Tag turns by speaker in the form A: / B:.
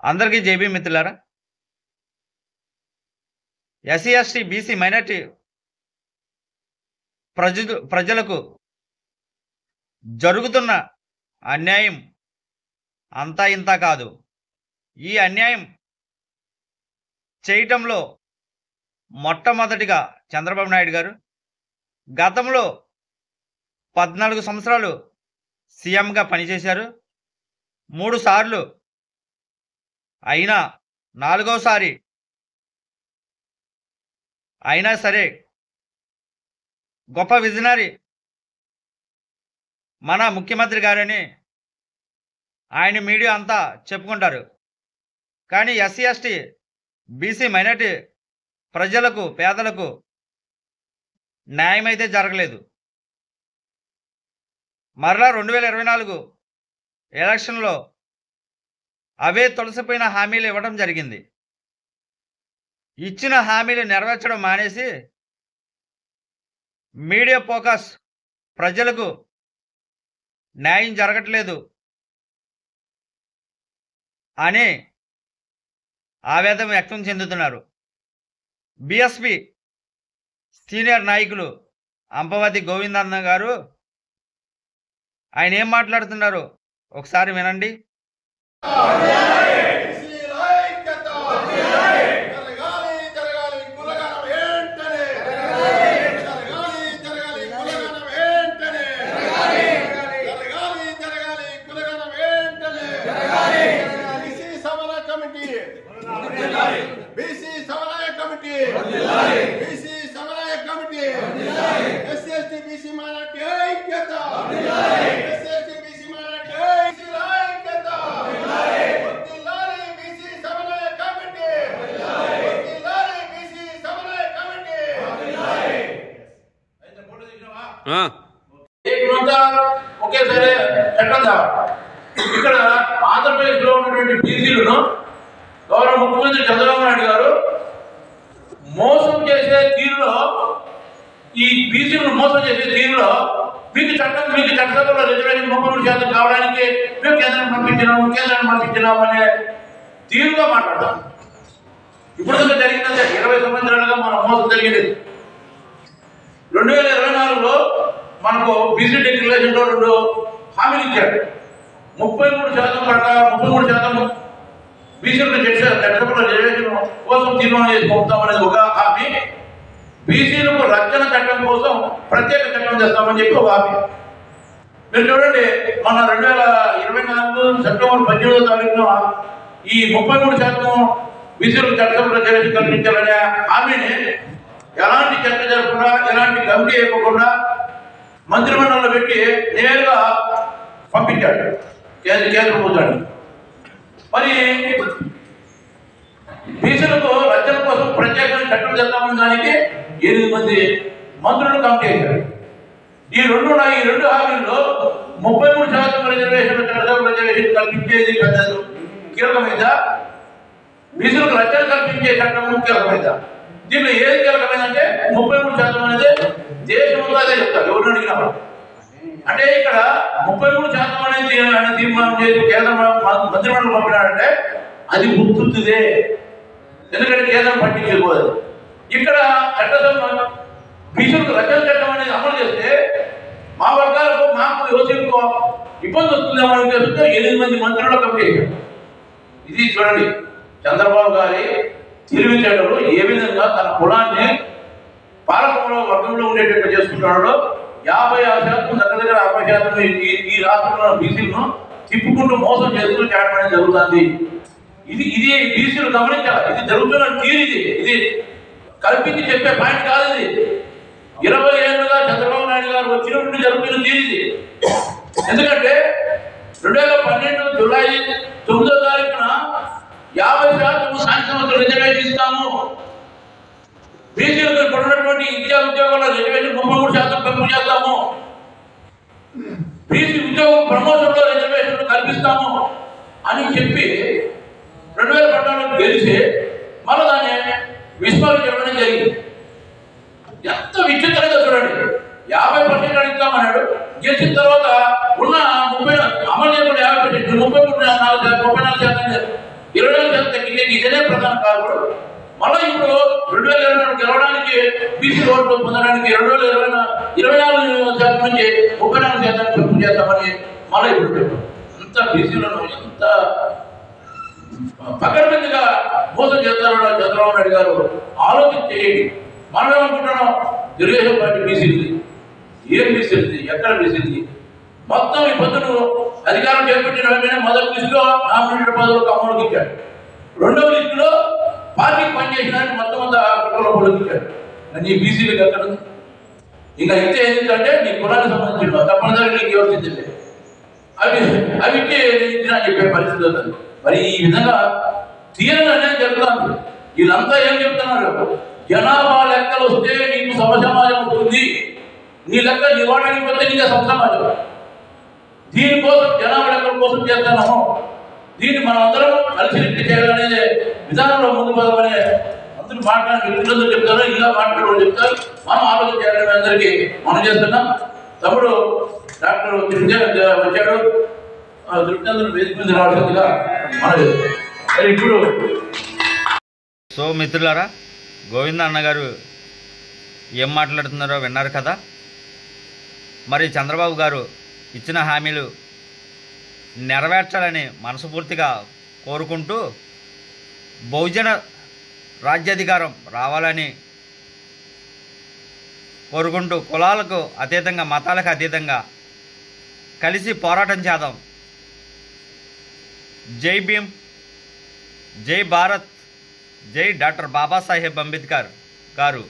A: అందరికీ జైబీ మిత్రులారా. SC, ST, BC, minority ప్రజలకు జరుగుతున్న అన్యాయం అంతా ఇంతా కాదు. ఈ అన్యాయం చేయటంలో మొట్టమొదటిగా చంద్రబాబు నాయుడు గారు గతంలో 14 సంవత్సరాలు సీఎంగా పనిచేశారు. 3 సార్లు అయినా 4వసారి అయినా సరే గొప్ప విజనరీ మన ముఖ్యమంత్రి గారని ఆయన మీడియా అంతా చెప్పుకుంటారు. కానీ ఎస్సీ, ఎస్టీ, బీసీ, మైనారిటీ ప్రజలకు, పేదలకు న్యాయం అయితే జరగలేదు. మరలా 2024 ఎలక్షన్లో అవే తొలసిపోయిన హామీలు ఇవ్వడం జరిగింది. ఇచ్చిన హామీలు నెరవేర్చడం మానేసి మీడియా ఫోకస్ ప్రజలకు న్యాయం జరగట్లేదు అని ఆవేదన వ్యక్తం చెందుతున్నారు. బీఎస్పీ సీనియర్ నాయకులు అంపవతి గోవిందన్న గారు ఆయన ఏం మాట్లాడుతున్నారు ఒకసారి వినండి.
B: ఒకేసారి చట్టం తేవాలి. ఇక్కడ ఆంధ్రప్రదేశ్ లో ఉన్నటువంటి బీసీలను గౌరవ ముఖ్యమంత్రి చంద్రబాబు నాయుడు గారు మోసం చేసే తీరులో, ఈ బీసీలను మోసం చేసే తీరులో మీకు చట్టసభలో రిజర్వేషన్ 33% కావడానికి మేము కేంద్రాన్ని పంపించినాము అనే తీరుగా మాట్లాడతాం. ఇప్పుడు జరిగిందంటే 20 సంవత్సరాలుగా మన మోసం జరిగింది. 2024లో మనకు బీసీ డిక్లరేషన్లో 2 హామీలు ఇచ్చాడు. 33% పట్ల 33% బీసీలకు చట్టసభలో రిజర్వేషన్ కోసం తీర్మానం చేసి పంపుతామనేది ఒక హామీ. బీసీలకు రక్షణ చట్టం కోసం ప్రత్యేక చట్టం చేస్తామని చెప్పి ఒక హామీ. మీరు చూడండి, మన 2024 సెప్టెంబర్ 18వ తారీఖున ఈ 33% బీసీలకు చట్టసభలో రిజర్వేషన్ కల్పించాలనే హామీని ఎలాంటి చర్చ జరగకుండా, ఎలాంటి కమిటీ ఇవ్వకుండా మంత్రిమండలిలో పెట్టి నేరుగా పంపించాడు కేంద్ర ప్రభుత్వాన్ని. మరి బీసీలకు రక్షణ కోసం ప్రత్యేకమైన చట్టం చేద్దామని దానికి 8 మంది మంత్రులు కమిటీ అయ్యారు. ఈ రెండు హామీల్లో 33% రిజర్వేషన్ రిజర్వేషన్ కల్పించేది పెద్ద కీలకమైందా, బీసీలకు రక్షణ కల్పించే చట్టం కీలకమైందా? దీంట్లో ఏది కీలకమైందంటే 33% అనేది దేశంలో అదే చెప్తారు ఎవరు అడిగినా. అంటే ఇక్కడ 33% అనేది తీర్మానం చేసి కేంద్ర మంత్రిమండలి పంపినాడంటే అది గుర్తుదే, ఎందుకంటే కేంద్రం పట్టించుకోదు. ఇక్కడ చట్టసభ బీసీలకు రక్షణ చట్టం అనేది అమలు చేస్తే మా వర్గాలకు, మాకు, యువతకు ఇబ్బంది వస్తుందేమో అని ఉద్దేశంతో 8 మంది మంత్రులు కమిటీ చేశారు. ఇది చూడండి, చంద్రబాబు గారి తెలివితేటలు ఏ విధంగా తన కులాన్ని పాలకంలో వర్గంలో ఉండేటట్టు చేసుకుంటున్నాడో. 56% దగ్గర 50% ఈ రాష్ట్రంలో బీసీలను తిప్పుకుంటూ మోసం చేస్తూ చేయడం జరుగుతుంది. ఇది బీసీలు గమనించాలి. ఇది జరుగుతున్న తీరు, ఇది కల్పించి చెప్పే పాయింట్ కాదు. ఇది 20 ఏళ్ళుగా చంద్రబాబు నాయుడు గారు వచ్చినప్పుడు జరుగుతున్న తీరు ఇది. ఎందుకంటే 2012 జూలై 9వ తారీఖున 50% సాంకేతిక రిజర్వేషన్ ఇస్తాము, బీసీలకు ఉన్నటువంటి ఉద్యోగాల్లో రిజర్వేషన్ 33% పెంపు చేస్తాము, బీసీ ఉద్యోగ ప్రమోషన్లో రిజర్వేషన్లు కల్పిస్తాము అని చెప్పి 2014 గెలిచి మళ్ళీ దాన్ని విస్మరించడం జరిగింది. ఎంత విచిత్రంగా చూడండి, 50% అడుగుతామన్నాడు. గెలిచిన తర్వాత ఉన్న 30 అమలు చేయకుండా 50%, 34% 24% తగ్గించేది ఇదేనే ప్రధాన కారణం. మళ్ళీ ఇప్పుడు 2024 గెలవడానికి బీసీ ఓట్లు పొందడానికి 2024 నుంచి 34% పెంపు చేస్తామని మళ్ళీ ఇప్పుడు అంత బీసీలను ఎంత పకడ్బందీగా మోసం చేస్తారో చంద్రబాబు నాయుడు గారు ఆలోచన చేయండి. మనం ఏమనుకుంటున్నాం, తెలుగుదేశం పార్టీ బీసీది, ఏం బీసీది, ఎక్కడ బీసీది, మొత్తం ఈ పొద్దును అధికారం చేపట్టిన వెంటనే మొదటి లిస్టులో నామినేటెడ్ పదవులకు అమలుకి ఇచ్చాడు, రెండవ లిస్టులో పార్టీకి పనిచేసిన మొత్తం అంతా కుటుంబంలో పొడిగించాడు. నీ బీసీలకు ఎక్కడ ఉంది? ఇంకా ఇంతే ఏంటంటే నీ కులానికి సంబంధించిన తప్పనిసరిగా నీకు యోచించండి, అవి ఇచ్చే ఇచ్చిన చెప్పే పరిస్థితి అవుతుంది. మరి ఈ విధంగా తీరని అనేది చెప్తున్నారు. వీళ్ళంతా ఏం చెప్తున్నారు, జనాభా లెక్కలు వస్తే నీకు సమసమాజం అవుతుంది, నీ లెక్క నివారణకి పోతే నీకు సమసమాజం. దీనికోసం జనాభా లెక్కల కోసం చేస్తున్నాము, దీన్ని మనం అందరం కలిసి చేయాలనేది విధానంలో ముందు పోదామని అందరూ మాట్లాడే వ్యక్తులందరూ చెప్తారు, ఇలా మాట్లాడే చెప్తారు. మనం ఆలోచన చేయాలని అందరికీ మనం చేస్తున్నాం. తమ్ముడు డాక్టర్ వచ్చాడు, దృష్టి వేదిక మీద రావాల్సిందిగా మనది. ఇప్పుడు
A: సో మిత్రులారా, గోవింద అన్నగారు ఏం మాట్లాడుతున్నారో విన్నారు కదా. మరి చంద్రబాబు గారు ఇచ్చిన హామీలు నెరవేర్చాలని మనస్ఫూర్తిగా కోరుకుంటూ బహుజన రాజ్యాధికారం రావాలని కోరుకుంటూ కులాలకు అతీతంగా, మతాలకు అతీతంగా కలిసి పోరాటం చేద్దాం. జై భీమ్, జై భారత్, జై డాక్టర్ బాబాసాహెబ్ అంబేద్కర్ గారు.